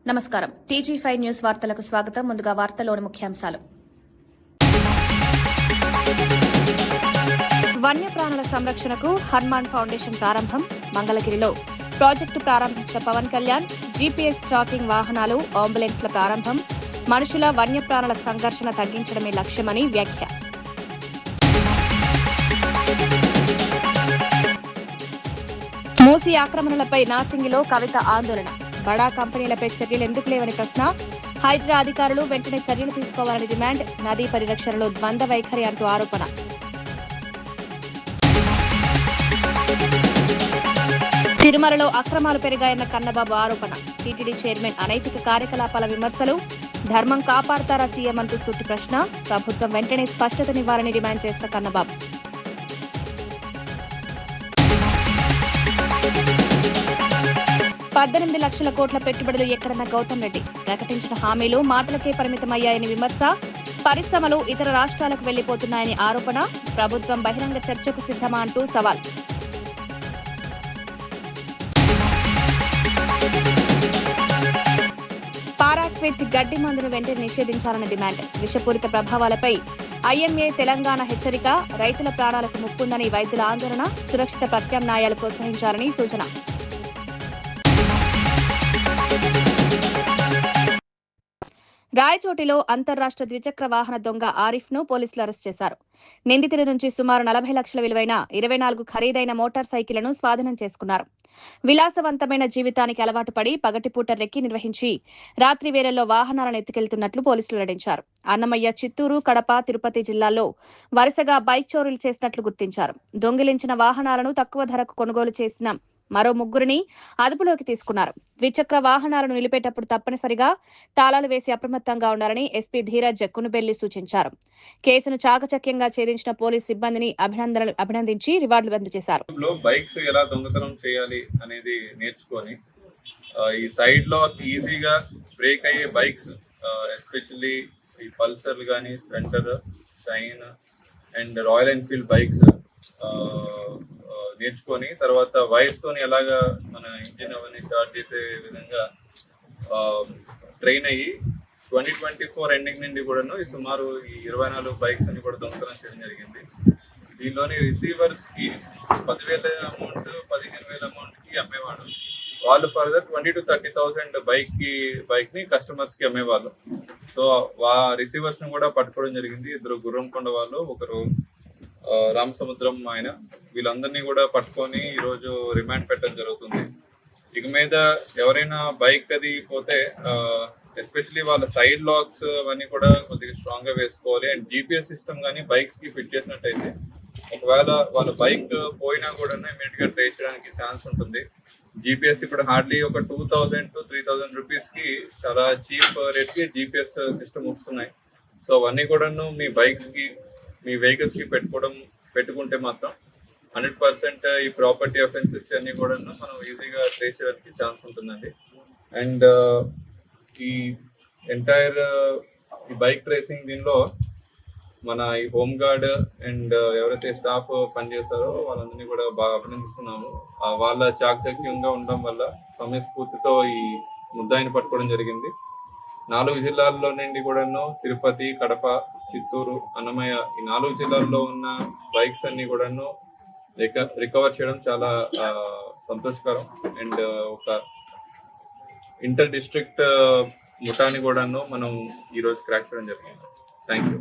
నమస్కారం. టీజీ5 న్యూస్ వార్తలకు స్వాగతం. ముందుగా వార్తల్లోని ముఖ్యాంశాలు. వన్యప్రాణుల సంరక్షణకు హనుమాన్ ఫౌండేషన్ ప్రారంభం. మంగళగిరిలో ప్రాజెక్టు ప్రారంభించిన పవన్ కళ్యాణ్. జీపీఎస్ ట్రాకింగ్ వాహనాలు, అంబులెన్స్ల ప్రారంభం. మనుషుల వన్యప్రాణుల సంఘర్షణ తగ్గించడమే లక్ష్యమని వ్యాఖ్య. మూసీ ఆక్రమణలపై నాసింగిలో కవిత ఆందోళన. బడా కంపెనీలపై చర్యలు ఎందుకు లేవని ప్రశ్న. హైడ్రా అధికారులు వెంటనే చర్యలు తీసుకోవాలని డిమాండ్. నదీ పరిరక్షణలో ద్వంద్వ వైఖరి అంటూ ఆరోపణ. తిరుమలలో అక్రమాలు పెరిగాయన్న కన్నబాబు ఆరోపణ. టీటీడీ చైర్మన్ అనైతిక కార్యకలాపాల విమర్శలు. ధర్మం కాపాడతారా సీఎం అంటూ సూటి ప్రశ్న. ప్రభుత్వం వెంటనే స్పష్టతనివ్వాలని డిమాండ్ చేసిన కన్నబాబు. 18 లక్షల కోట్ల పెట్టుబడులు ఎక్కడన్న గౌతమ్ రెడ్డి. ప్రకటించిన హామీలు మాటలకే పరిమితమయ్యాయని విమర్శ. పరిశ్రమలు ఇతర రాష్ట్రాలకు వెళ్లిపోతున్నాయని ఆరోపణ. ప్రభుత్వం బహిరంగ చర్చకు సిద్ధమా అంటూ సవాల్. పారాక్విట్ గడ్డి మందును వెంటనే నిషేధించాలన్న డిమాండ్. విషపూరిత ప్రభావాలపై ఐఎంఏ తెలంగాణ హెచ్చరిక. రైతుల ప్రాణాలకు ముప్పుందని వైద్యుల ఆందోళన. సురక్షిత ప్రత్యామ్నాయాలు ప్రోత్సహించాలని సూచన. రాయచోటిలో అంతర్రాష్ట్ర ద్విచక్ర వాహన దొంగ ఆరిఫ్ ను పోలీసులు అరెస్ట్ చేశారు. నిందితుడి నుంచి సుమారు 40 లక్షల విలువైన 24 ఖరీదైన మోటార్ సైకిళ్లను స్వాధీనం చేసుకున్నారు. విలాసవంతమైన జీవితానికి అలవాటు పడి పగటిపూట రెక్కి నిర్వహించి రాత్రి వేళల్లో వాహనాలను ఎత్తుకెళ్తున్నట్లు పోలీసులు వెల్లడించారు. అన్నమయ్య, చిత్తూరు, కడప, తిరుపతి జిల్లాల్లో వరుసగా బైక్ చోరీలు చేసినట్లు గుర్తించారు. దొంగిలించిన వాహనాలను తక్కువ ధరకు కొనుగోలు చేసిన మరో 3 అదుపులోకి తీసుకున్నారు. ద్విచక్ర వాహనాలను నిలిపేటప్పుడు తప్పనిసరిగా తాళాలు వేసి అప్రమత్తంగా ఉండాలని ఎస్పీ ధీరజ్ కునుబెల్లి సూచించారు. కేసును చాకచక్యంగా ఛేదించిన పోలీస్ సిబ్బందిని అభినందించి రివార్డులు అందజేశారు. బైక్స్ ఎలా దొంగతనం చేయాలి అనేది నేర్చుకొని ఈ సైడ్ లో ఈజీగా బ్రేక్ అయ్యే బైక్స్, ఎస్పెషల్లీ ఈ పల్సర్లు కానీ, Splendor, shine and royal Enfield bikes నేర్చుకొని తర్వాత వైర్స్ తోని ఎలాగా మన ఇంజిన్ అవన్నీ స్టార్ట్ చేసే విధంగా ట్రైన్ అయ్యి 2024 ఎండింగ్ నుండి కూడాను ఈ సుమారు ఈ 24 బైక్స్ అని కూడా దొంగతనం చేయడం జరిగింది. దీనిలోని రిసీవర్స్ కి 10,000 అమౌంట్, 15,000 అమౌంట్ కి అమ్మేవాడు. వాళ్ళు ఫర్దర్ 20,000 to 30,000 బైక్ ని కస్టమర్స్ కి అమ్మేవాళ్ళు. సో రిసీవర్స్ ని కూడా పట్టుకోవడం జరిగింది. 2 గుర్రంకొండ వాళ్ళు, ఒకరు రామసముద్రం ఆయన, వీళ్ళందరినీ కూడా పట్టుకొని ఈరోజు రిమాండ్ పెట్టడం జరుగుతుంది. ఇక మీద ఎవరైనా బైక్ అది పోతే ఎస్పెషలీ వాళ్ళ సైడ్ లాక్స్ అవన్నీ కూడా కొద్దిగా స్ట్రాంగ్ గా వేసుకోవాలి. అండ్ జీపీఎస్ సిస్టమ్ కానీ బైక్స్ కి ఫిట్ చేసినట్టయితే ఒకవేళ వాళ్ళ బైక్ పోయినా కూడా ఇమీడియట్ గా ట్రేస్ చేయడానికి ఛాన్స్ ఉంటుంది. జీపీఎస్ ఇప్పుడు హార్డ్లీ ఒక 2,000 to 3,000 రూపీస్ కి చాలా చీప్ రేట్ కి జీపీఎస్ సిస్టమ్ వస్తున్నాయి. సో అవన్నీ కూడాను మీ బైక్స్ కి, మీ వెహికల్స్ కి పెట్టుకుంటే మాత్రం 100% ఈ ప్రాపర్టీ అఫెన్సెస్ అన్ని కూడా మనం ఈజీగా ట్రేస్ చేయడానికి ఛాన్స్ ఉంటుందండి. అండ్ ఈ ఎంటైర్ ఈ బైక్ ట్రేసింగ్ దీనిలో మన ఈ హోమ్ గార్డ్ అండ్ ఎవరైతే స్టాఫ్ పనిచేస్తారో వాళ్ళందరినీ కూడా బాగా అభినందిస్తున్నాము. వాళ్ళ చాకచక్యంగా ఉండడం వల్ల సమయస్ఫూర్తితో ఈ ముద్దాయిని పట్టుకోవడం జరిగింది. 4 జిల్లాల్లో నుండి కూడాను తిరుపతి, కడప, చిత్తూరు, అన్నమయ్య ఈ 4 జిల్లాల్లో ఉన్న బైక్స్ అన్ని కూడాను రికవర్ చేయడం చాలా సంతోషకరం. అండ్ ఒక ఇంటర్ డిస్ట్రిక్ట్ ముఠాని కూడాను మనం ఈరోజు క్రాక్ చేయడం జరిగింది. Thank you.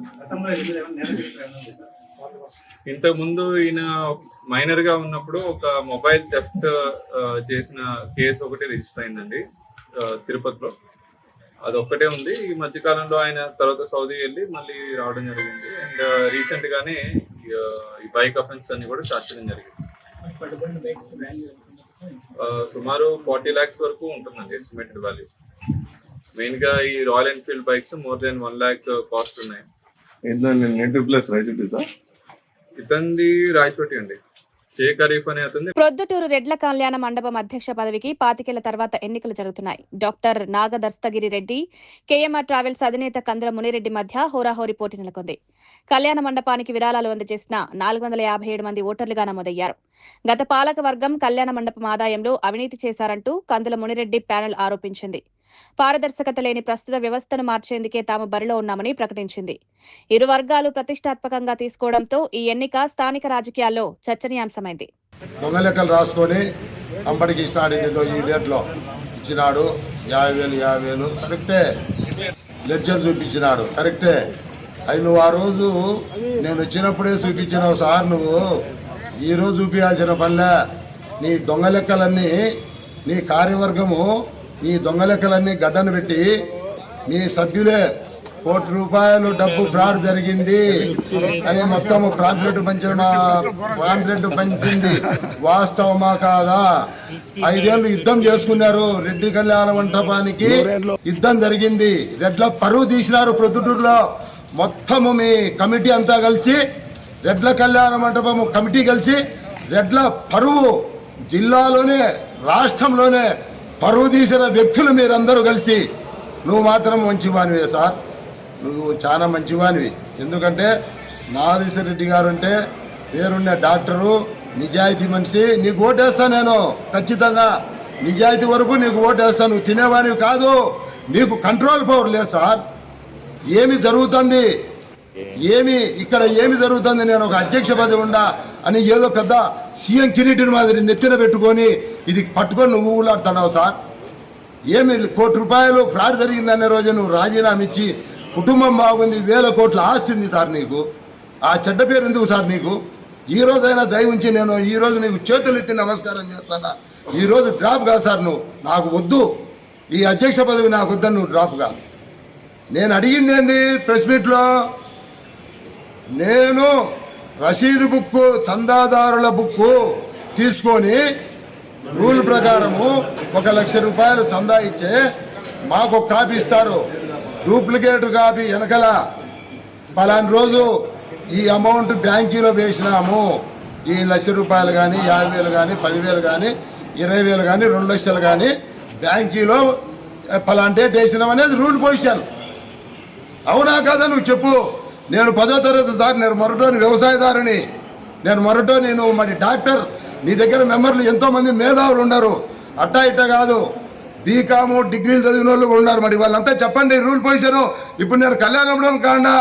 ఇంతకు ముందు ఈయన మైనర్ గా ఉన్నప్పుడు ఒక మొబైల్ థెఫ్ట్ చేసిన కేసు ఒకటి రిజిస్టర్ అయిందండి తిరుపతిలో. అది ఒక్కటే ఉంది. ఈ మధ్యకాలంలో ఆయన తర్వాత సౌదీ వెళ్ళి మళ్ళీ రావడం జరిగింది. అండ్ రీసెంట్ గానే ఈ బైక్ అఫెన్స్ అన్ని కూడా స్టార్ట్ చేయడం జరిగింది. సుమారు 40 lakhs వరకు ఉంటుందండి ఎస్టిమేటెడ్ వాల్యూ. మెయిన్ గా ఈ royal Enfield bikes more than 1 lakh cost ఉన్నాయి. ఇతంది రాయచోటి అండి. ప్రొద్దుటూరు రెడ్ల కళ్యాణ మండపం అధ్యక్ష పదవికి 25 ఏళ్ల తర్వాత ఎన్నికలు జరుగుతున్నాయి. డాక్టర్ నాగదర్శగిరి రెడ్డి, కేఎంఆర్ ట్రావెల్స్ అధినేత కందుల మునిరెడ్డి మధ్య హోరాహోరీ పోటీ నెలకొంది. కళ్యాణ మండపానికి విరాళాలు అందజేసిన 457 మంది ఓటర్లుగా నమోదయ్యారు. గత పాలక వర్గం కళ్యాణ మండపం ఆదాయంలో అవినీతి చేశారంటూ కందుల మునిరెడ్డి ప్యానెల్ ఆరోపించింది. పారదర్శకత లేని ప్రస్తుత వ్యవస్థను మార్చేందుకే తాము బరిలో ఉన్నామని ప్రకటించింది. ఇరు వర్గాలు ప్రతిష్టాత్మకంగా తీసుకోవడంతో ఈ ఎన్నిక స్థానిక రాజకీయాల్లో చర్చనీయాంశమైంది. దొంగ లెక్కలు రాసుకొని అంబడికి ఇచ్చినాడు, ఏదో ఈ డేట్లో ఇచ్చినాడు 50,000 కరెక్టే. లెడ్జర్ చూపించినాడు కరెక్టే. అవి నువ్వు ఆ రోజు నేను వచ్చినప్పుడే చూపించినావు సార్. నువ్వు ఈరోజు చూపించాల్సిన పనిలే. నీ దొంగ లెక్కలన్నీ, నీ కార్యవర్గము నీ దొంగ లెక్కలన్నీ గడ్డను పెట్టి నీ సభ్యులే ₹1 కోటి డబ్బు ఫ్రాడ్ జరిగింది అని మొత్తం పాంప్లెట్ పంచింది. వాస్తవమా కాదా? 5 ఏళ్ళు యుద్ధం చేసుకున్నారు. రెడ్డి కళ్యాణ మంటపానికి యుద్ధం జరిగింది. రెడ్ల పరువు తీసినారు ప్రొద్దుటూరులో. మొత్తము మీ కమిటీ అంతా కలిసి, రెడ్ల కళ్యాణ మంటపం కమిటీ కలిసి రెడ్ల పరువు జిల్లాలోనే రాష్ట్రంలోనే పరువు తీసిన వ్యక్తులు మీరందరూ కలిసి. నువ్వు మాత్రం మంచివానివే సార్, నువ్వు చాలా మంచివానివి. ఎందుకంటే నాగేశ్వర రెడ్డి గారు అంటే పేరున్న డాక్టరు, నిజాయితీ మనిషి. నీకు ఓటేస్తా నేను ఖచ్చితంగా. నిజాయితీ వరకు నీకు ఓటేస్తా. నువ్వు తినేవానివి కాదు. నీకు కంట్రోల్ పవర్ లేదు సార్. ఏమి జరుగుతుంది, ఇక్కడ ఏమి జరుగుతుంది, నేను ఒక అధ్యక్ష పదవి ఉండా అని ఏదో పెద్ద సీఎం కిరీటిని మాదిరి నెత్తిన పెట్టుకొని ఇది పట్టుకొని నువ్వు ఊలాడుతున్నావు సార్. ఏమి ₹1 కోటి ఫ్రాడ్ జరిగిందనే రోజు నువ్వు రాజీనామా ఇచ్చి కుటుంబం బాగుంది, 1000 కోట్ల ఆస్తి ఉంది సార్. నీకు ఆ చెడ్డ పేరు ఎందుకు సార్? నీకు ఈ రోజైనా దయ ఉంచి నేను ఈ రోజు నీకు చేతులు ఎత్తి నమస్కారం చేస్తానా. ఈ రోజు డ్రాప్ కాదు సార్. నువ్వు నాకు వద్దు, ఈ అధ్యక్ష పదవి నాకు వద్దని నువ్వు డ్రాప్ కా. నేను అడిగింది ఏంది ప్రెస్ మీట్లో, నేను రసీదు బుక్, చందాదారుల బుక్ తీసుకొని రూల్ ప్రకారము ₹1,00,000 చందా ఇచ్చే మాకు ఒక కాపీ ఇస్తారు. డూప్లికేట్ కాపీ వెనకల పలాని రోజు ఈ అమౌంట్ బ్యాంకీలో వేసినాము, ఈ ₹1,00,000 కానీ 50,000 కానీ 10,000 కానీ 20,000 కానీ 2 లక్షలు కానీ బ్యాంకీలో పలాంటి డేట్ వేసినాం అనేది రూల్ పొజిషన్. అవునా కాదా నువ్వు చెప్పు. నేను 10వ తరగతి దారి, నేను మరొకటి వ్యవసాయదారుని, నేను మరి డాక్టర్. నీ దగ్గర మెంబర్లు ఎంతో మంది మేధావులు ఉన్నారు. అట్టా ఇట్టా కాదు, బీకాము డిగ్రీలు చదివిన వాళ్ళు కూడా ఉన్నారు. మరి వాళ్ళంతా చెప్పండి రూల్ పొజిషన్. ఇప్పుడు నేను కళ్యాణం కాకుండా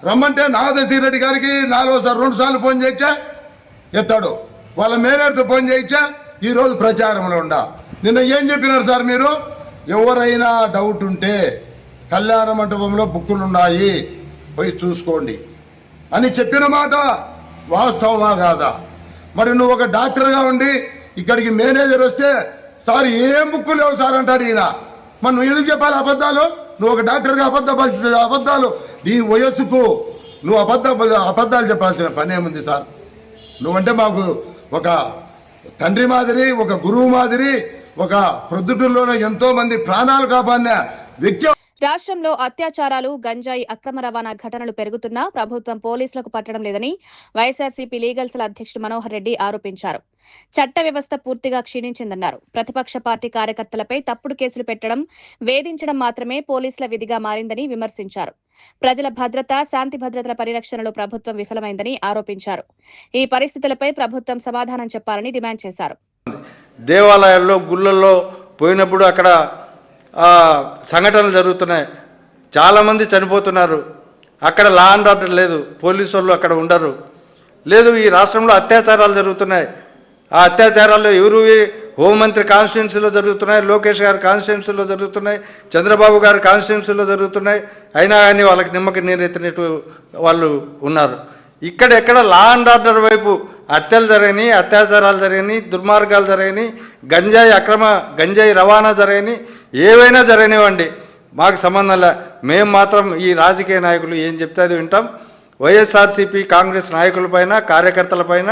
రమ్మంటే నాగేశ్వర రెడ్డి గారికి 2 సార్లు ఫోన్ చేయించా, ఎత్తాడు. వాళ్ళ మేనేజర్తో ఫోన్ చేయించా, ఈరోజు ప్రచారంలో ఉండా. నిన్న ఏం చెప్పినారు సార్ మీరు? ఎవరైనా డౌట్ ఉంటే కళ్యాణ మంటపంలో బుక్కులు ఉన్నాయి, పోయి చూసుకోండి అని చెప్పిన మాట వాస్తవమా కాదా? మరి నువ్వు ఒక డాక్టర్గా ఉండి ఇక్కడికి మేనేజర్ వస్తే సార్ ఏం బుక్కు లేవు సార్ అంటాడు ఈయన. మరి నువ్వు ఎందుకు చెప్పాలి అబద్ధాలు? నువ్వు ఒక డాక్టర్గా అబద్ధాలు నీ వయస్సుకు నువ్వు అబద్ధాలు చెప్పాల్సిన పని ఏముంది సార్? నువ్వంటే మాకు ఒక తండ్రి మాదిరి, ఒక గురువు మాదిరి, ఒక ప్రొద్దుటూరులోనే ఎంతో మంది ప్రాణాలు కాపాడిన వ్యక్తి. రాష్ట్రంలో అత్యాచారాలు, గంజాయి అక్రమ రవాణా ఘటనలు పెరుగుతున్నా ప్రభుత్వం పోలీసులకు పట్టడం లేదని వైఎస్ఆర్సీపీ లీగల్ సెల్ అధ్యక్షుడు మనోహర్ రెడ్డి ఆరోపించారు. చట్ట వ్యవస్థ పూర్తిగా క్షీణించిందన్నారు. ప్రతిపక్ష పార్టీ కార్యకర్తలపై తప్పుడు కేసులు పెట్టడం, వేధించడం మాత్రమే పోలీసుల విధిగా మారిందని విమర్శించారు. ప్రజల భద్రత, శాంతి భద్రతల పరిరక్షణలో ప్రభుత్వం విఫలమైందని ఆరోపించారు. ఈ పరిస్థితులపై ప్రభుత్వం సమాధానం చెప్పాలని డిమాండ్ చేశారు. దేవాలయాల్లో, గుళ్ళల్లో పోయినప్పుడు అక్కడ సంఘటనలు జరుగుతున్నాయి, చాలామంది చనిపోతున్నారు. అక్కడ లా అండ్ ఆర్డర్ లేదు, పోలీసు వాళ్ళు అక్కడ ఉండరు. లేదు, ఈ రాష్ట్రంలో అత్యాచారాలు జరుగుతున్నాయి. ఆ అత్యాచారాలు ఎవరు? హోంమంత్రి కాన్స్టిట్యున్సీలో జరుగుతున్నాయి, లోకేష్ గారి కాన్స్టిట్యున్సీలో జరుగుతున్నాయి, చంద్రబాబు గారి కాన్స్టిట్యున్సీలో జరుగుతున్నాయి. అయినా కానీ వాళ్ళకి నిమ్మకి నీరెత్తినట్టు వాళ్ళు ఉన్నారు. ఇక్కడెక్కడ లా అండ్ ఆర్డర్ వైపు హత్యలు జరిగినాయి, అత్యాచారాలు జరిగినాయి, దుర్మార్గాలు జరిగినాయి, గంజాయి రవాణా జరిగినాయి, ఏవైనా జరిగినవండి, మాకు సంబంధంలే. మేము మాత్రం ఈ రాజకీయ నాయకులు ఏం చెప్తే అది వింటాం. వైఎస్ఆర్సీపీ కాంగ్రెస్ నాయకులపైన, కార్యకర్తలపైన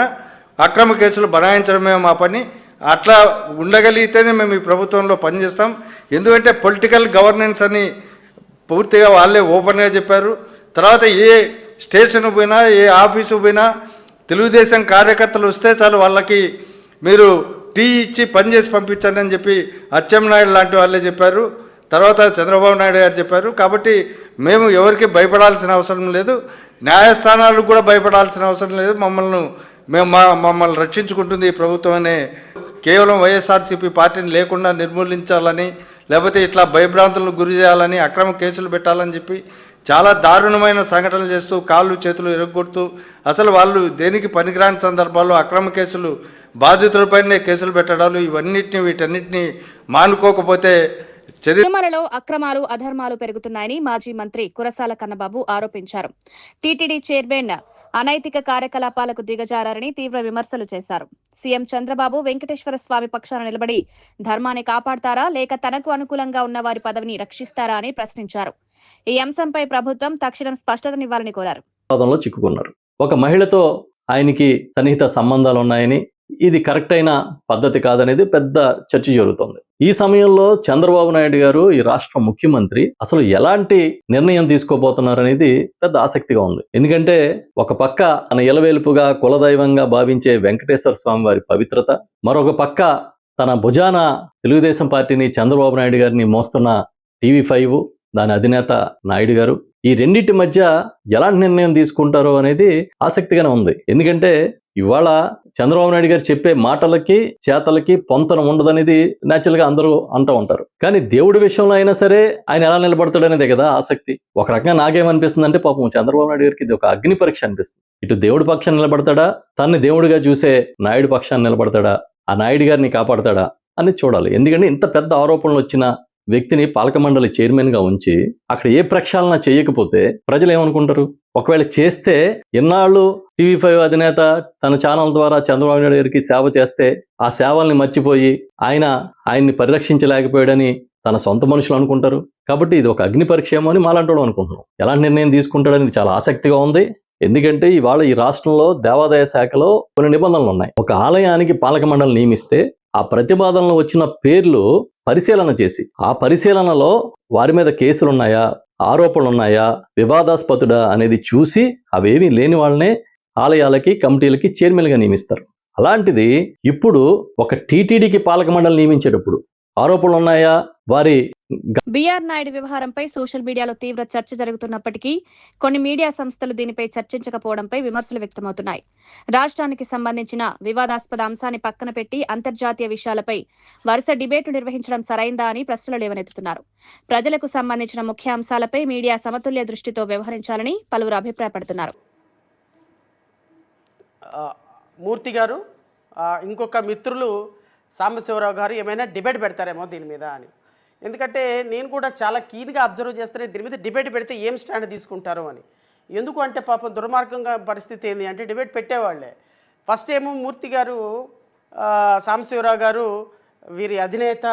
అక్రమ కేసులు బనాయించడమే మా పని. అట్లా ఉండగలిగితేనే మేము ఈ ప్రభుత్వంలో పనిచేస్తాం. ఎందుకంటే పొలిటికల్ గవర్నెన్స్ అని పూర్తిగా వాళ్ళే ఓపెన్గా చెప్పారు. తర్వాత ఏ స్టేషన్ పోయినా, ఏ ఆఫీసు పోయినా తెలుగుదేశం కార్యకర్తలు వస్తే చాలు వాళ్ళకి మీరు టీ ఇచ్చి పనిచేసి పంపించండి అని చెప్పి అచ్చెన్నాయుడు లాంటి వాళ్ళే చెప్పారు. తర్వాత చంద్రబాబు నాయుడు గారు చెప్పారు. కాబట్టి మేము ఎవరికి భయపడాల్సిన అవసరం లేదు, న్యాయస్థానాలకు కూడా భయపడాల్సిన అవసరం లేదు. మమ్మల్ని రక్షించుకుంటుంది ఈ ప్రభుత్వం అనే కేవలం వైఎస్ఆర్సీపీ పార్టీని లేకుండా నిర్మూలించాలని, లేకపోతే ఇట్లా భయభ్రాంతులను గురి చేయాలని అక్రమ కేసులు పెట్టాలని చెప్పి చాలా దారుణమైన సంఘటనలు చేస్తూ కాళ్ళు చేతులు ఇరగొడుతూ అసలు వాళ్ళు దేనికి పనికిరాని సందర్భాల్లో అక్రమ కేసులు బాధితులపైనే కేసులు పెట్టడాలు వీటన్నిటిని మానుకోకపోతే తిరుమలలో అక్రమాలు అధర్మాలు పెరుగుతున్నాయని మాజీ మంత్రి కురసాల కన్నబాబు ఆరోపించారు. టీటీడీ చైర్మన్ అనైతిక కార్యకలాపాలకు దిగజారని తీవ్ర విమర్శలు చేశారు. సీఎం చంద్రబాబు వెంకటేశ్వర స్వామి పక్షాన నిలబడి ధర్మాన్ని కాపాడతారా లేక తనకు అనుకూలంగా ఉన్న వారి పదవిని రక్షిస్తారా అని ప్రశ్నించారు. ఈ అంశంపై ప్రభుత్వం తక్షణం స్పష్టతనివ్వాలని కోరారు. చిక్కుకున్నారు. ఒక మహిళతో ఆయనకి సన్నిహిత సంబంధాలు ఉన్నాయని, ఇది కరెక్ట్ అయిన పద్ధతి కాదనేది పెద్ద చర్చ జరుగుతోంది. ఈ సమయంలో చంద్రబాబు నాయుడు గారు ఈ రాష్ట్ర ముఖ్యమంత్రి అసలు ఎలాంటి నిర్ణయం తీసుకోబోతున్నారనేది పెద్ద ఆసక్తిగా ఉంది. ఎందుకంటే ఒక పక్క తన ఇలవేలుపుగా కులదైవంగా భావించే వెంకటేశ్వర స్వామి వారి పవిత్రత, మరొక పక్క తన భుజాన తెలుగుదేశం పార్టీని చంద్రబాబు నాయుడు గారిని మోస్తున్న TV5 దాని అధినేత నాయుడు గారు, ఈ రెండింటి మధ్య ఎలాంటి నిర్ణయం తీసుకుంటారో అనేది ఆసక్తిగానే ఉంది. ఎందుకంటే ఇవాళ చంద్రబాబు నాయుడు గారు చెప్పే మాటలకి చేతలకి పొంతన ఉండదనేది న్యాచురల్ గా అందరూ అంటూ ఉంటారు. కానీ దేవుడి విషయంలో అయినా సరే ఆయన ఎలా నిలబడతాడు అనేదే కదా ఆసక్తి. ఒక రకంగా నాకేమనిపిస్తుందంటే పాపం చంద్రబాబు నాయుడు గారికి ఇది ఒక అగ్ని పరీక్ష అనిపిస్తుంది. ఇటు దేవుడి పక్షాన్ని నిలబడతాడా, తన్ని దేవుడిగా చూసే నాయుడు పక్షాన్ని నిలబడతాడా, ఆ నాయుడు గారిని కాపాడతాడా అని చూడాలి. ఎందుకంటే ఇంత పెద్ద ఆరోపణలు వచ్చిన వ్యక్తిని పాలక మండలి చైర్మన్ గా ఉంచి అక్కడ ఏ ప్రక్షాళన చేయకపోతే ప్రజలు ఏమనుకుంటారు? ఒకవేళ చేస్తే ఎన్నాళ్ళు TV5 అధినేత తన ఛానల్ ద్వారా చంద్రబాబు నాయుడు గారికి సేవ చేస్తే ఆ సేవల్ని మర్చిపోయి ఆయన్ని పరిరక్షించలేకపోయాడని తన సొంత మనుషులు అనుకుంటారు. కాబట్టి ఇది ఒక అగ్ని పరీక్ష ఏమో అని మాలాంటి అనుకుంటున్నాం. ఎలాంటి నిర్ణయం తీసుకుంటాడని చాలా ఆసక్తిగా ఉంది. ఎందుకంటే ఇవాళ ఈ రాష్ట్రంలో దేవాదాయ శాఖలో కొన్ని నిబంధనలు ఉన్నాయి. ఒక ఆలయానికి పాలక మండలి నియమిస్తే ఆ ప్రతిపాదనలో వచ్చిన పేర్లు పరిశీలన చేసి ఆ పరిశీలనలో వారి మీద కేసులున్నాయా, ఆరోపణలు ఉన్నాయా, వివాదాస్పదుడా అనేది చూసి అవేమీ లేని వాళ్ళనే ఆలయాలకి కమిటీలకి చైర్మన్గా నియమిస్తారు. అలాంటిది ఇప్పుడు ఒక టీటీడీకి పాలక మండలి నియమించేటప్పుడు ఆరోపణలు ఉన్నాయా, వారి బీఆర్ నాయుడు వ్యవహారంపై సోషల్ మీడియాలో తీవ్ర చర్చ జరుగుతున్నప్పటికీ కొన్ని మీడియా సంస్థలు దీనిపై చర్చించకపోవడంపై విమర్శలు వ్యక్తమవుతున్నాయి. రాష్ట్రానికి సంబంధించిన వివాదాస్పద అంశాన్ని పక్కన పెట్టి అంతర్జాతీయ విషయాలపై వరుస డిబేట్లు నిర్వహించడం సరైందా అని ప్రశ్నలు లేవనెత్తుతున్నారు. ప్రజలకు సంబంధించిన ముఖ్య అంశాలపై మీడియా సమతుల్య దృష్టితో వ్యవహరించాలని పలువురు అభిప్రాయపడుతున్నారు. మూర్తి గారు, ఇంకొక మిత్రులు సాంబశివరావు గారు ఏమైనా డిబేట్ పెడతారేమో దీని మీద అని. ఎందుకంటే నేను కూడా చాలా కీన్గా అబ్జర్వ్ చేస్తేనే దీని మీద డిబేట్ పెడితే ఏం స్టాండ్ తీసుకుంటారో అని. ఎందుకు అంటే పాపం దుర్మార్గంగా పరిస్థితి ఏంది అంటే డిబేట్ పెట్టేవాళ్ళే. ఫస్ట్ ఏమో మూర్తి గారు, సాంబశివరావు గారు, వీరి అధినేత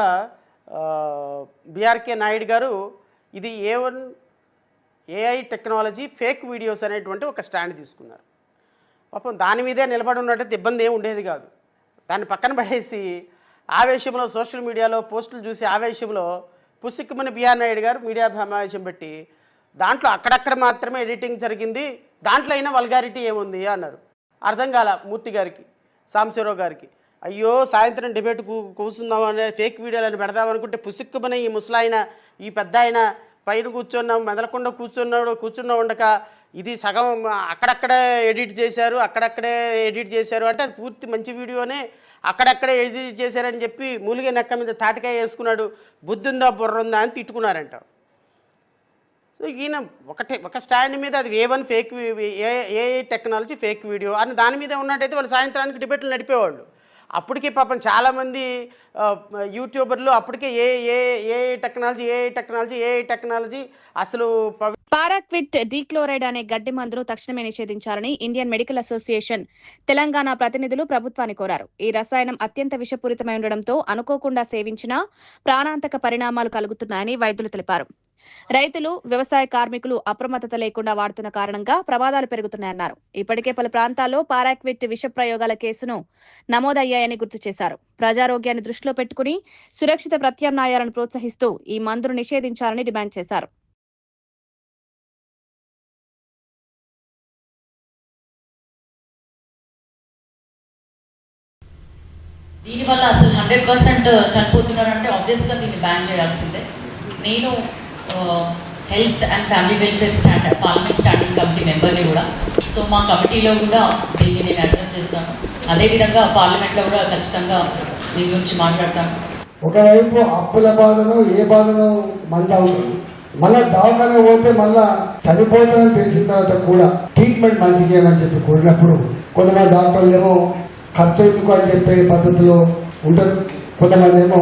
బీఆర్కే నాయుడు గారు ఇది AI టెక్నాలజీ ఫేక్ వీడియోస్ అనేటువంటి ఒక స్టాండ్ తీసుకున్నారు. పాపం దాని మీదే నిలబడి ఉన్నట్టయితే ఇబ్బంది ఏమి ఉండేది కాదు. దాన్ని పక్కన పడేసి ఆవేశంలో సోషల్ మీడియాలో పోస్టులు చూసి ఆవేశంలో పుసిక్కుమని బీఆర్ నాయుడు గారు మీడియా సమావేశం పెట్టి దాంట్లో అక్కడక్కడ మాత్రమే ఎడిటింగ్ జరిగింది, దాంట్లో అయినా వల్గారిటీ ఏముంది అన్నారు. అర్థం కాల మూర్తి గారికి, సాంబశివరావు గారికి. అయ్యో సాయంత్రం డిబేట్ కూర్చుందాం అనే ఫేక్ వీడియోలను పెడదామనుకుంటే పుసిక్కుమని ఈ ముసలాయన, ఈ పెద్ద ఆయన పైన కూర్చున్నాం మెదలకుండా కూర్చున్న ఉండక ఇది సగం అక్కడక్కడే ఎడిట్ చేశారు అంటే అది పూర్తి మంచి వీడియోనే అక్కడక్కడే ఎడిట్ చేశారని చెప్పి మూలిగే నెక్క మీద తాటికాయ వేసుకున్నాడు, బుద్ధుందా బుర్రుందా అని తిట్టుకున్నారంట. సో ఈయన ఒక స్టాండ్ మీద అది A1 fake AI technology fake video అని దాని మీద ఉన్నట్టయితే వాళ్ళు సాయంత్రానికి డిబేట్లు నడిపేవాళ్ళు. అప్పటికే పాపం చాలామంది యూట్యూబర్లు అప్పటికే AI టెక్నాలజీ అసలు పారాక్విట్ డీక్లోరైడ్ అనే గడ్డి మందును తక్షణమే నిషేధించాలని ఇండియన్ మెడికల్ అసోసియేషన్ తెలంగాణ ప్రతినిధులు ప్రభుత్వాన్ని కోరారు. ఈ రసాయనం అత్యంత విషపూరితమై ఉండడంతో అనుకోకుండా సేవించినా ప్రాణాంతక పరిణామాలు కలుగుతున్నాయని వైద్యులు తెలిపారు. రైతులు, వ్యవసాయ కార్మికులు అప్రమత్తత లేకుండా వాడుతున్న కారణంగా ప్రమాదాలు పెరుగుతున్నాయన్నారు. ఇప్పటికే పలు ప్రాంతాల్లో పారాక్విట్ విష ప్రయోగాల కేసును నమోదయ్యాయని గుర్తు చేశారు. ప్రజారోగ్యాన్ని దృష్టిలో పెట్టుకుని సురక్షిత ప్రత్యామ్నాయాలను ప్రోత్సహిస్తూ ఈ మందును నిషేధించాలని డిమాండ్ చేశారు. దీనివల్ల అసలు 100% చనిపోతున్నారంటే ఆబ్వియస్గా దీన్ని బ్యాన్ చేయాల్సిందే. నేను health and family welfare parliament standing committee మెంబర్ని కూడా. సో మా కమిటీలో కూడా దీన్ని నేను అడ్రస్ చేస్తాను. అదేవిధంగా పార్లమెంట్లో కూడా ఖచ్చితంగా దీని గురించి మాట్లాడతాను. ఒకవైపు అప్పుల బాధను ఏ బాధను మంది అవుతుంది, మళ్ళా దవాఖాన పోతే మళ్ళా చనిపోతానని తెలిసిన తర్వాత కూడా ట్రీట్మెంట్ మంచిగా ఏమని చెప్పి కోరినప్పుడు కొంతమంది డాక్టర్లు ఏమో ఖర్చు ఎందుకు అని చెప్పే పద్ధతిలో ఉంటారు, కొంతమంది ఏమో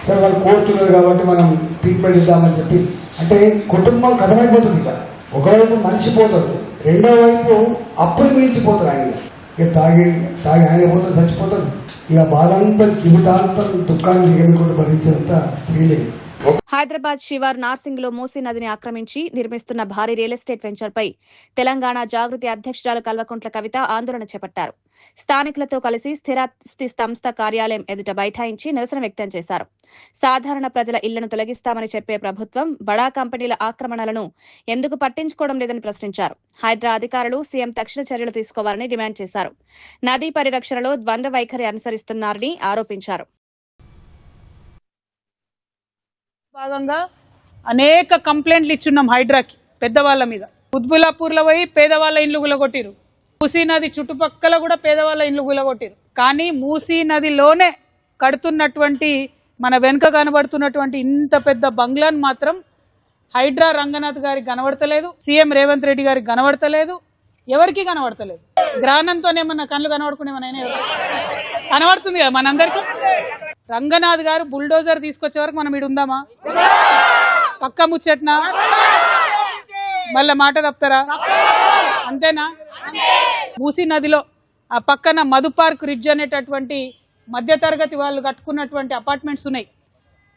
సరే వాళ్ళు కోరుతున్నారు కాబట్టి మనం ట్రీట్మెంట్ ఇద్దామని చెప్పి, అంటే కుటుంబం కథమైపోతుంది. ఇక ఒకవైపు మనిషి పోతారు, రెండో వైపు అప్పులు మించిపోతారు. ఆయన ఇక తాగి ఆయన పోతారు, చచ్చిపోతారు. ఇక బాధంతా జీవితాంతం దుఃఖాన్ని ఎగనుకుంటూ భరించేంత స్త్రీలే. హైదరాబాద్ శివారు నార్సింగ్ లో మూసీ నదిని ఆక్రమించి నిర్మిస్తున్న భారీ రియల్ ఎస్టేట్ వెంచర్ పై తెలంగాణ జాగృతి అధ్యక్షురాలు కల్వకుంట్ల కవిత ఆందోళన చేపట్టారు. స్థానికులతో కలిసి స్థిరాస్తి సంస్థ కార్యాలయం ఎదుట బైఠాయించి నిరసన వ్యక్తం చేశారు. సాధారణ ప్రజల ఇళ్లను తొలగిస్తామని చెప్పే ప్రభుత్వం బడా కంపెనీల ఆక్రమణలను ఎందుకు పట్టించుకోవడం లేదని ప్రశ్నించారు. హైడ్రా అధికారులు సీఎం తక్షణ చర్యలు తీసుకోవాలని డిమాండ్ చేశారు. నదీ పరిరక్షణలో ద్వంద్వ వైఖరి అనుసరిస్తున్నారని ఆరోపించారు. భాగంగా అనేక కంప్లైంట్లు ఇచ్చున్నాం హైడ్రాకి పెద్దవాళ్ళ మీద. ఉద్బులాపూర్లో పోయి పేదవాళ్ళ ఇండ్లు గులగొట్టిరు, మూసీ నది చుట్టుపక్కల కూడా పేదవాళ్ళ ఇండ్లు గులగొట్టిరు. కానీ మూసీ నదిలోనే కడుతున్నటువంటి మన వెనుక కనబడుతున్నటువంటి ఇంత పెద్ద బంగ్లాను మాత్రం హైడ్రా రంగనాథ్ గారికి కనబడతలేదు, సీఎం రేవంత్ రెడ్డి గారికి కనబడతలేదు, ఎవరికి కనబడతలేదు. గ్రానంతోనేమన్నా కళ్ళు కనబడుకునేమన్నా కనబడుతుంది కదా మనందరికీ. రంగనాథ్ గారు బుల్డోజర్ తీసుకొచ్చే వరకు మనం ఇడు ఉందామా? పక్క ముచ్చట్నా? మళ్ళా మాట తప్పుతారా? అంతేనా? మూసీ నదిలో ఆ పక్కన మధు పార్క్ రిడ్జ్ అనేటటువంటి మధ్యతరగతి వాళ్ళు కట్టుకున్నటువంటి అపార్ట్మెంట్స్ ఉన్నాయి.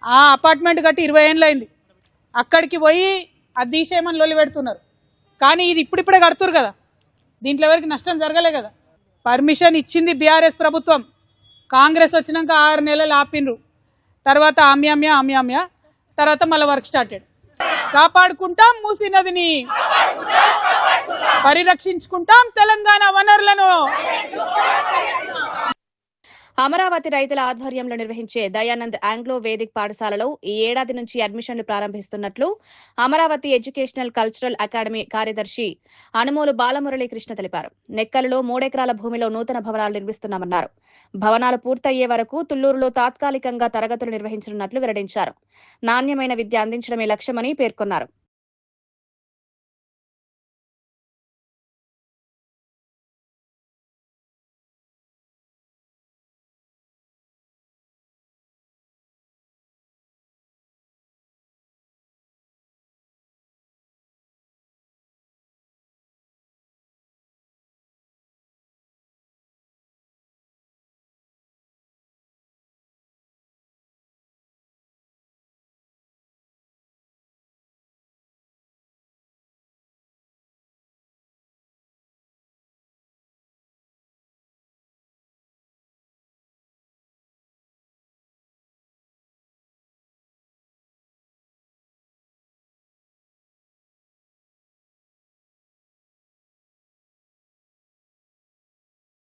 ఆ అపార్ట్మెంట్ కట్టి 20 ఏళ్ళు అయింది. అక్కడికి పోయి అది తీసేయమని లొల్లి పెడుతున్నారు. కానీ ఇది ఇప్పుడిప్పుడే కడుతురు కదా, దీంట్లో ఎవరికి నష్టం జరగలే కదా. పర్మిషన్ ఇచ్చింది బీఆర్ఎస్ ప్రభుత్వం. కాంగ్రెస్ వచ్చినాక 6 నెలలు ఆపినరు, తర్వాత ఆమ్యామ్యా తర్వాత మళ్ళీ వర్క్ స్టార్టెడ్. కాపాడుకుంటాం మూసీ నదిని, పరిరక్షించుకుంటాం తెలంగాణ వనరులను. అమరావతి రైతుల ఆధ్వర్యంలో నిర్వహించే దయానంద్ ఆంగ్లో వేదిక్ పాఠశాలలో ఈ ఏడాది నుంచి అడ్మిషన్లు ప్రారంభిస్తున్నట్లు అమరావతి ఎడ్యుకేషనల్ కల్చరల్ అకాడమీ కార్యదర్శి అనుమోలు బాలమురళీకృష్ణ తెలిపారు. నెక్కలలో 3 ఎకరాల భూమిలో నూతన భవనాలు నిర్మిస్తున్నామన్నారు. భవనాలు పూర్తయ్యే వరకు తుళ్లూరులో తాత్కాలికంగా తరగతులు నిర్వహించనున్నట్లు వెల్లడించారు. నాణ్యమైన విద్య అందించడమే లక్ష్యమని పేర్కొన్నారు.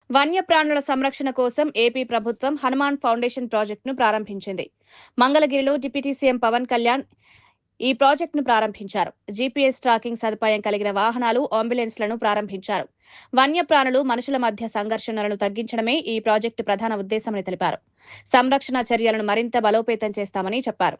వన్యప్రాణుల సంరక్షణ కోసం ఏపీ ప్రభుత్వం హనుమాన్ ఫౌండేషన్ ప్రాజెక్టును ప్రారంభించింది. మంగళగిరిలో డిప్యూటీ సీఎం పవన్ కళ్యాణ్ ఈ ప్రాజెక్టును ప్రారంభించారు. జీపీఎస్ ట్రాకింగ్ సదుపాయం కలిగిన వాహనాలు, అంబులెన్స్లను ప్రారంభించారు. వన్యప్రాణులు మనుషుల మధ్య సంఘర్షణలను తగ్గించడమే ఈ ప్రాజెక్టు ప్రధాన ఉద్దేశమని తెలిపారు. సంరక్షణ చర్యలను మరింత బలోపేతం చేస్తామని చెప్పారు.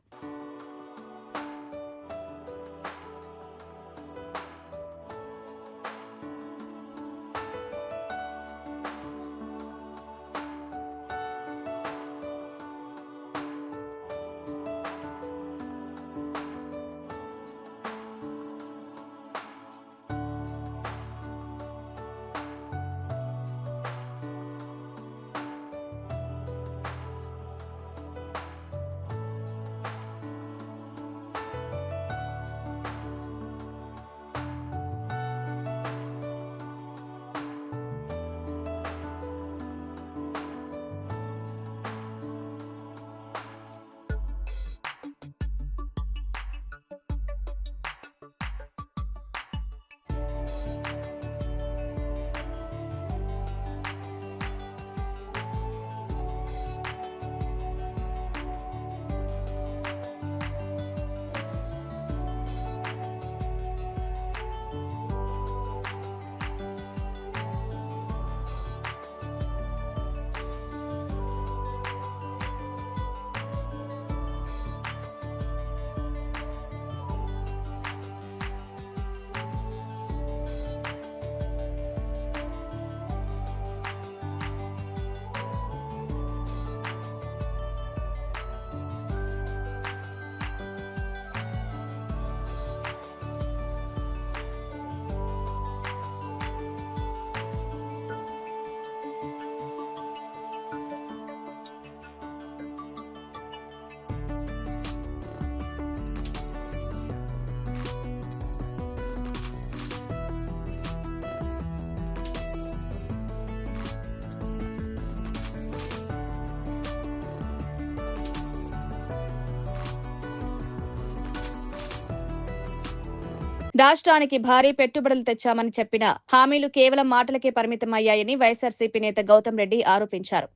రాష్ట్రానికి భారీ పెట్టుబడులు తెచ్చామని చెప్పిన హామీలు కేవలం మాటలకే పరిమితమయ్యాయని వైఎస్సార్సీపీ నేత గౌతమ్ రెడ్డి ఆరోపించారు.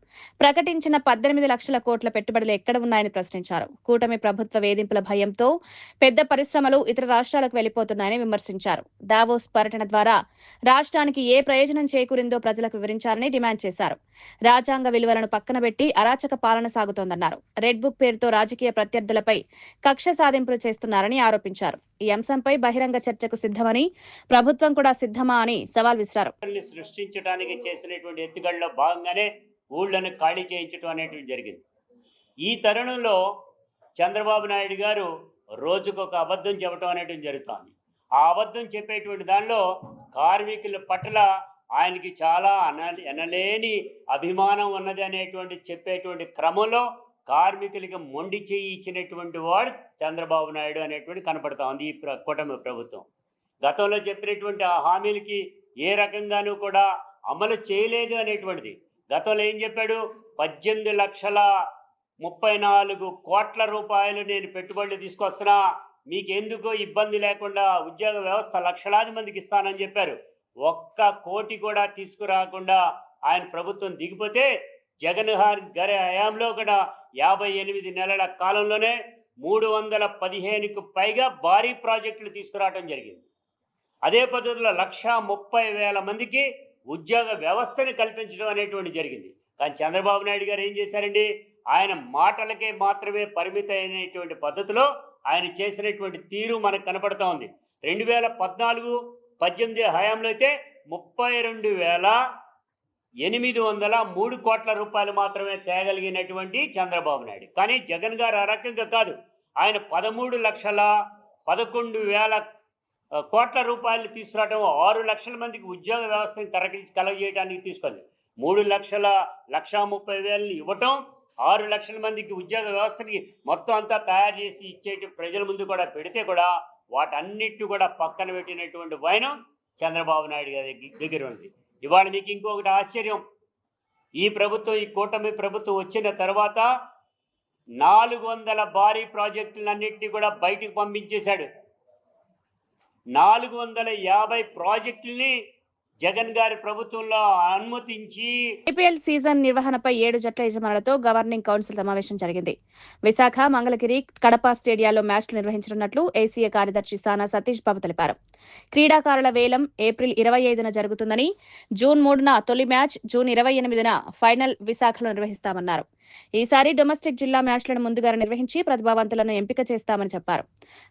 ప్రకటించిన 18 లక్షల కోట్ల పెట్టుబడులు ఎక్కడ ఉన్నాయని ప్రశ్నించారు. కూటమి ప్రభుత్వ వేధింపుల భయంతో పెద్ద పరిశ్రమలు ఇతర రాష్ట్రాలకు వెళ్లిపోతున్నాయని విమర్శించారు. దావోస్ పర్యటన ద్వారా రాష్ట్రానికి ఏ ప్రయోజనం చేకూరిందో ప్రజలకు వివరించాలని డిమాండ్ చేశారు. రాజ్యాంగ విలువలను పక్కనబెట్టి అరాచక పాలన సాగుతోందన్నారు. రెడ్ బుక్ పేరుతో రాజకీయ ప్రత్యర్థులపై కక్ష సాధింపులు చేస్తున్నారని ఆరోపించారు. ఈ అంశంపై బహిరంగ చర్చకు సిద్ధమని, ప్రభుత్వం కూడా సిద్ధమా అని సవాల్ విసిరారు. సృష్టించడానికి చేసినటువంటి ఎత్తుగడలో భాగంగానే ఊళ్ళను ఖాళీ చేయించడం అనేటువంటి జరిగింది. ఈ తరుణంలో చంద్రబాబు నాయుడు గారు రోజుకొక అబద్ధం చెప్పడం అనేటువంటి జరుగుతోంది. ఆ అబద్ధం చెప్పేటువంటి దానిలో కార్మికుల పట్ల ఆయనకి చాలా ఎనలేని అభిమానం ఉన్నది అనేటువంటి చెప్పేటువంటి క్రమంలో కార్మికులకి మొండి చేయి ఇచ్చినటువంటి వాడు చంద్రబాబు నాయుడు అనేటువంటి కనపడతా ఉంది ఈ కూటమి ప్రభుత్వం. గతంలో చెప్పినటువంటి ఆ హామీలకి ఏ రకంగానూ కూడా అమలు చేయలేదు అనేటువంటిది. గతంలో ఏం చెప్పాడు? 18,34 కోట్ల రూపాయలు నేను పెట్టుబడులు తీసుకొస్తున్నా, మీకెందుకో ఇబ్బంది లేకుండా ఉద్యోగ వ్యవస్థ లక్షలాది మందికి ఇస్తానని చెప్పారు. ఒక్క కోటి కూడా తీసుకురాకుండా ఆయన ప్రభుత్వం దిగిపోతే జగన్ గారి హయాంలో కూడా 58 నెలల కాలంలోనే 315కు పైగా భారీ ప్రాజెక్టులు తీసుకురావడం జరిగింది. అదే పద్ధతిలో 130,000 మందికి ఉద్యోగ వ్యవస్థని కల్పించడం అనేటువంటి జరిగింది. కానీ చంద్రబాబు నాయుడు గారు ఏం చేశారండి? ఆయన మాటలకే మాత్రమే పరిమితమైనటువంటి పద్ధతిలో ఆయన చేసినటువంటి తీరు మనకు కనపడుతూ ఉంది. 2014-18 హయాంలో అయితే 32,803 కోట్ల రూపాయలు మాత్రమే తేగలిగినటువంటి చంద్రబాబు నాయుడు. కానీ జగన్ గారు ఆ రకంగా కాదు. ఆయన 13,11,000 కోట్ల రూపాయలు తీసుకురావడం, 6 లక్షల మందికి ఉద్యోగ వ్యవస్థను కలగజేయడానికి తీసుకుంది. 3,130,000 ఇవ్వటం, 6 లక్షల మందికి ఉద్యోగ వ్యవస్థకి మొత్తం అంతా తయారు చేసి ఇచ్చేటి ప్రజల ముందు కూడా పెడితే కూడా వాటన్నిటి కూడా పక్కన పెట్టినటువంటి వైనం చంద్రబాబు నాయుడు గారి దగ్గర ఉంది. ఇవాళ మీకు ఇంకొకటి ఆశ్చర్యం, ఈ ప్రభుత్వం, ఈ కూటమి ప్రభుత్వం వచ్చిన తర్వాత 400 భారీ ప్రాజెక్టులన్నింటినీ కూడా బయటకు పంపించేశాడు. 450 ప్రాజెక్టుల్ని జగన్ గారి ప్రభుత్వంలో అనుమతించి ఐపీఎల్ సీజన్ నిర్వహణపై 7 జట్ల యజమానులతో గవర్నింగ్ కౌన్సిల్ సమావేశం జరిగింది. విశాఖ, మంగళగిరి, కడప స్టేడియాల్లో మ్యాచ్లు నిర్వహించనున్నట్లు ఏసీఏ కార్యదర్శి సానా సతీష్ బాబు తెలిపారు. క్రీడాకారుల వేలం ఏప్రిల్ 25న జరుగుతుందని, జూన్ 3న తొలి మ్యాచ్, జూన్ 28న ఫైనల్ విశాఖలో నిర్వహిస్తామన్నారు. ఈసారి డొమెస్టిక్ జిల్లా మ్యాచ్లను ముందుగానే నిర్వహించి ప్రతిభావంతులను ఎంపిక చేస్తామని చెప్పారు.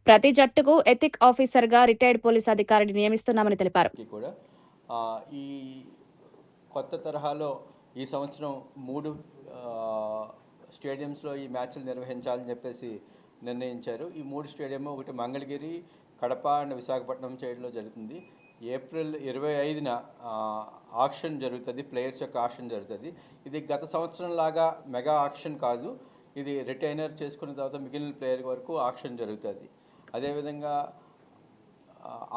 ప్రతి జట్టుకు ఎథిక్ ఆఫీసర్గా రిటైర్డ్ పోలీస్ అధికారిని నియమిస్తున్నామని తెలిపారు. ఈ కొత్త తరహాలో ఈ సంవత్సరం 3 స్టేడియంస్లో ఈ మ్యాచ్లు నిర్వహించాలని చెప్పేసి నిర్ణయించారు. ఈ 3 స్టేడియం, ఒకటి మంగళగిరి, కడప అండ్ విశాఖపట్నం సైడ్లో జరుగుతుంది. ఏప్రిల్ 25న ఆక్షన్ జరుగుతుంది, ప్లేయర్స్ యొక్క ఆక్షన్ జరుగుతుంది. ఇది గత సంవత్సరం లాగా మెగా ఆక్షన్ కాదు, ఇది రిటైనర్ చేసుకున్న తర్వాత మిగిలిన ప్లేయర్ వరకు ఆక్షన్ జరుగుతుంది. అదేవిధంగా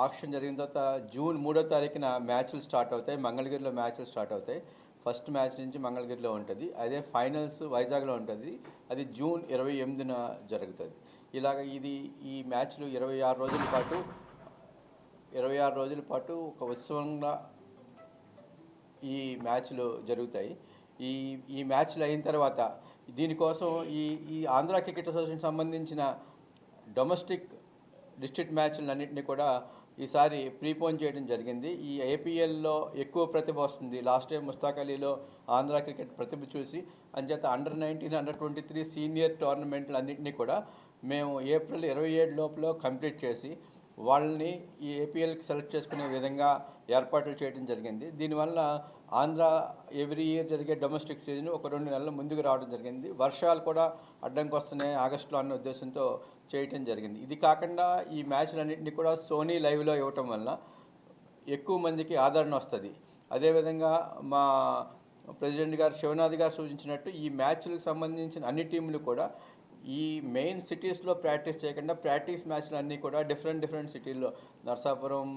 ఆక్షన్ జరిగిన తర్వాత జూన్ 3వ తారీఖున మ్యాచ్లు స్టార్ట్ అవుతాయి. మంగళగిరిలో మ్యాచ్లు స్టార్ట్ అవుతాయి. ఫస్ట్ మ్యాచ్ నుంచి మంగళగిరిలో ఉంటుంది. అదే ఫైనల్స్ వైజాగ్లో ఉంటుంది, అది జూన్ 28న జరుగుతుంది. ఇలాగ ఈ మ్యాచ్లు 26 రోజుల పాటు ఒక ఉత్సవంగా ఈ మ్యాచ్లు జరుగుతాయి. ఈ మ్యాచ్లు అయిన తర్వాత దీనికోసం ఈ ఆంధ్ర క్రికెట్ అసోసియేషన్ సంబంధించిన డొమెస్టిక్ డిస్ట్రిక్ట్ మ్యాచ్లన్నింటినీ కూడా ఈసారి ప్రీపోన్ చేయడం జరిగింది. ఈ ఏపీఎల్లో ఎక్కువ ప్రతిభ వస్తుంది. లాస్ట్ టైం ముస్తాక్ అలీలో ఆంధ్ర క్రికెట్ ప్రతిభ చూసి అంచేత అండర్-19, అండర్-23 సీనియర్ టోర్నమెంట్లు అన్నింటినీ కూడా మేము ఏప్రిల్ 27 లోపల కంప్లీట్ చేసి వాళ్ళని ఈ ఏపీఎల్కి సెలెక్ట్ చేసుకునే విధంగా ఏర్పాట్లు చేయడం జరిగింది. దీనివల్ల ఆంధ్ర ఎవ్రీ ఇయర్ జరిగే డొమెస్టిక్ సీజన్ ఒక 2 నెలల ముందుకు రావడం జరిగింది. వర్షాలు కూడా అడ్డంకి వస్తున్నాయి ఆగస్టులో అన్న ఉద్దేశంతో చేయటం జరిగింది. ఇది కాకుండా ఈ మ్యాచ్లన్నింటినీ కూడా సోనీ లైవ్లో ఇవ్వటం వల్ల ఎక్కువ మందికి ఆదరణ వస్తుంది. అదేవిధంగా మా ప్రెసిడెంట్ గారు శివనాథ్ గారు సూచించినట్టు ఈ మ్యాచ్లకు సంబంధించిన అన్ని టీంలు కూడా ఈ మెయిన్ సిటీస్లో ప్రాక్టీస్ చేయకుండా ప్రాక్టీస్ మ్యాచ్లు అన్నీ కూడా డిఫరెంట్ సిటీల్లో, నర్సాపురం,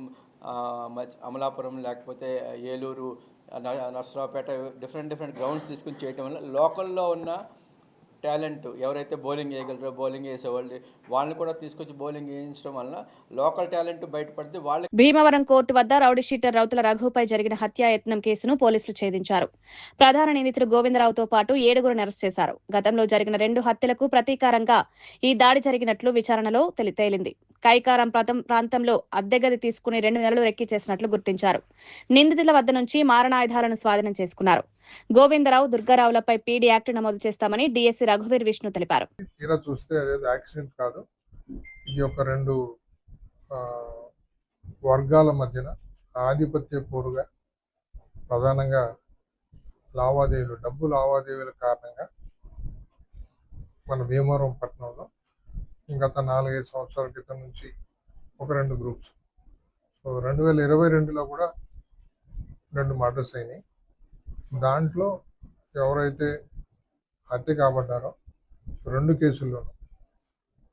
అమలాపురం, లేకపోతే ఏలూరు, నర్సరావుపేట, డిఫరెంట్ గ్రౌండ్స్ తీసుకుని చేయటం వల్ల లోకల్లో ఉన్న టాలెంట్ ఎవరైతే బౌలింగ్ వేయగలరో బౌలింగ్ వేసేవాళ్ళు వాళ్ళని కూడా తీసుకొచ్చి బౌలింగ్ వేయించడం వలన లోకల్ టాలెంట్ బయటపడితే వాళ్ళ భీమవరం కోర్టు వద్ద రౌడీ షీటర్ రౌతుల రఘుపై జరిగిన హత్యాయత్నం కేసును పోలీసులు ఛేదించారు. ప్రధాన నిందితుడు గోవిందరావుతో పాటు 7గురిని అరెస్ట్ చేశారు. గతంలో జరిగిన 2 హత్యలకు ప్రతీకారంగా ఈ దాడి జరిగినట్లు విచారణలో తేలింది. కైకారం ప్రాంతంలో అద్దెగది తీసుకుని 2 నెలలు రెక్కి చేసినట్లు గుర్తించారు. నిందితుల వద్ద నుంచి మారణాయుధాలను స్వాధీనం చేసుకున్నారు. గోవిందరావు, దుర్గారావులపై పీడీ యాక్ట్ నమోదు చేస్తామని డీఎస్సీ రఘువీర్ విష్ణు తెలిపారు. తీరా చూస్తే అదేదో యాక్సిడెంట్ కాదు, ఇది ఒక 2 వర్గాల మధ్యన ఆధిపత్య పోరుగా ప్రధానంగా డబ్బు లావాదేవీల కారణంగా మన భీమవరం పట్టణంలో గత 4-5 సంవత్సరాల క్రితం నుంచి ఒక 2 గ్రూప్స్. సో 2022లో కూడా 2 మర్డర్స్ అయినాయి. దాంట్లో ఎవరైతే హత్య కాబడ్డారో 2 కేసుల్లోనూ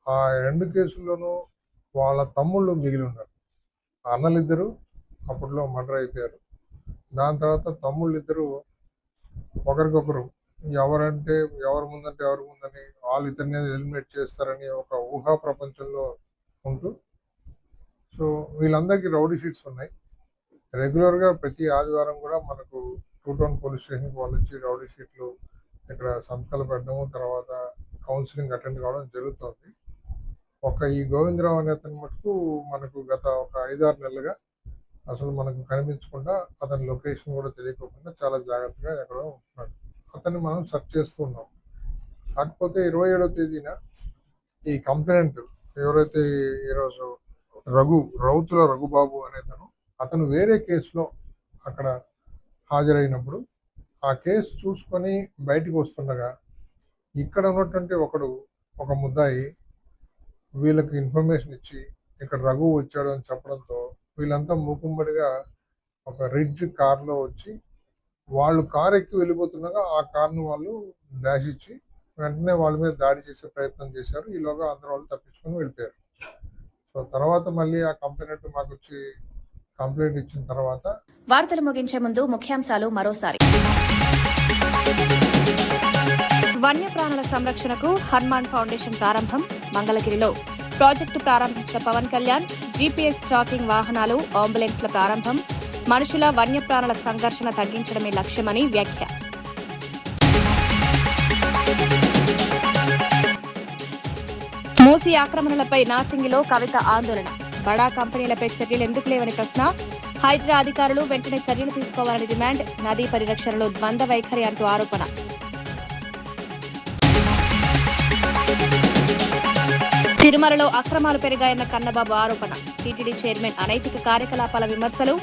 ఆ 2 కేసుల్లోనూ వాళ్ళ తమ్ముళ్ళు మిగిలి ఉన్నారు. అన్నలిద్దరూ అప్పట్లో మర్డర్ అయిపోయారు. దాని తర్వాత తమ్ముళ్ళిద్దరూ ఒకరికొకరు ఎవరి ముందని వాళ్ళిద్దరిని ఎలిమినేట్ చేస్తారని ఒక ఊహా ప్రపంచంలో ఉంటూ, సో వీళ్ళందరికీ రౌడీ షీట్స్ ఉన్నాయి. రెగ్యులర్గా ప్రతి ఆదివారం కూడా మనకు 2 టౌన్ పోలీస్ స్టేషన్కి వాళ్ళు వచ్చి రౌడీ షీట్లు ఇక్కడ సంతకాలు పెట్టడము, తర్వాత కౌన్సిలింగ్ అటెండ్ కావడం జరుగుతుంది. ఈ గోవిందరావు అనే అతని మటుకు మనకు గత ఒక 5-6 నెలలుగా అసలు మనకు కనిపించకుండా, అతని లొకేషన్ కూడా తెలియకోకుండా చాలా జాగ్రత్తగా ఎక్కడో ఉంటున్నాడు. అతన్ని మనం సెర్చ్ చేస్తూ ఉన్నాం. కాకపోతే 27వ తేదీన ఈ కంప్లైంట్ ఎవరైతే ఈరోజు రౌతుల రఘుబాబు అతను వేరే కేసులో అక్కడ హాజరైనప్పుడు ఆ కేసు చూసుకొని బయటికి వస్తుండగా ఇక్కడ ఉన్నటువంటి ఒక ముద్దాయి వీళ్ళకి ఇన్ఫర్మేషన్ ఇచ్చి ఇక్కడ రఘు వచ్చాడు అని చెప్పడంతో వీళ్ళంతా మూకుమ్మడిగా ఒక రిడ్జ్ కార్లో వచ్చి వాళ్ళు కారు ఎక్కి వెళ్ళిపోతుండగా ఆ కార్ను వాళ్ళు డాష్ ఇచ్చి వెంటనే వాళ్ళ మీద దాడి చేసే ప్రయత్నం చేశారు. ఈలోగా అందరూ వాళ్ళు తప్పించుకొని వెళ్ళిపోయారు. సో తర్వాత మళ్ళీ ఆ కంప్లైంట్ మాకు వచ్చి కంప్లైంట్ ఇచ్చిన తర్వాత వార్తలు ముగించే ముందు ముఖ్యాంశాలు మరోసారి. వన్యప్రాణుల సంరక్షణకు హనుమాన్ ఫౌండేషన్ ప్రారంభం. మంగళగిరిలో ప్రాజెక్టు ప్రారంభించిన పవన్ కళ్యాణ్. జీపీఎస్ ట్రాకింగ్ వాహనాలు, అంబులెన్స్ల ప్రారంభం. మనుషుల వన్యప్రాణుల సంఘర్షణ తగ్గించడమే లక్ష్యమని వ్యాఖ్య. మూసీ ఆక్రమణలపై నాసింగిలో కవిత ఆందోళన. బడా కంపెనీలపై చర్యలు ఎందుకు లేవని ప్రశ్న. హైడ్రా అధికారులు వెంటనే చర్యలు తీసుకోవాలని డిమాండ్. నదీ పరిరక్షణలో ద్వంద్వ వైఖరి అంటూ ఆరోపణ. తిరుమలలో అక్రమాలు పెరిగాయన్న కన్నబాబు ఆరోపణ. టీటీడీ చైర్మన్ అనైతిక కార్యకలాపాల విమర్శలు.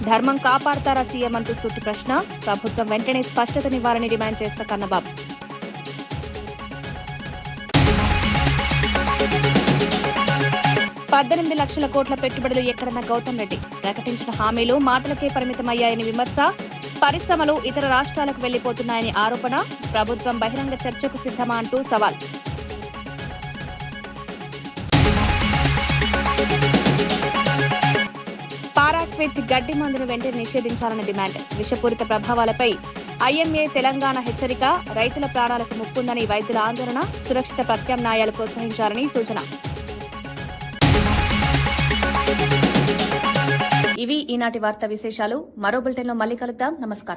ధర్మం కాపాడతారా సీఎం అంటూ సూటి ప్రశ్న. ప్రభుత్వం వెంటనే స్పష్టతనివ్వాలని డిమాండ్ చేసిన కన్నబాబు. $18 లక్షల కోట్ల పెట్టుబడులు ఎక్కడన్న గౌతమ్ రెడ్డి. ప్రకటించిన హామీలు మాటలకే పరిమితమయ్యాయని విమర్శ. పరిశ్రమలు ఇతర రాష్ట్రాలకు వెళ్లిపోతున్నాయని ఆరోపణ. ప్రభుత్వం బహిరంగ చర్చకు సిద్ధమా అంటూ సవాల్. పారాక్విట్ గడ్డి మందును వెంటనే నిషేధించాలని డిమాండ్. విషపూరిత ప్రభావాలపై ఐఎంఏ తెలంగాణ హెచ్చరిక. రైతుల ప్రాణాలకు ముప్పుందని వైద్యుల ఆందోళన. సురక్షిత ప్రత్యామ్నాయాలు ప్రోత్సహించాలని సూచన. ఇవి ఈనాటి వార్తా విశేషాలు. మరో బులెటిన్లో మళ్ళీ కలుద్దాం. నమస్కారం.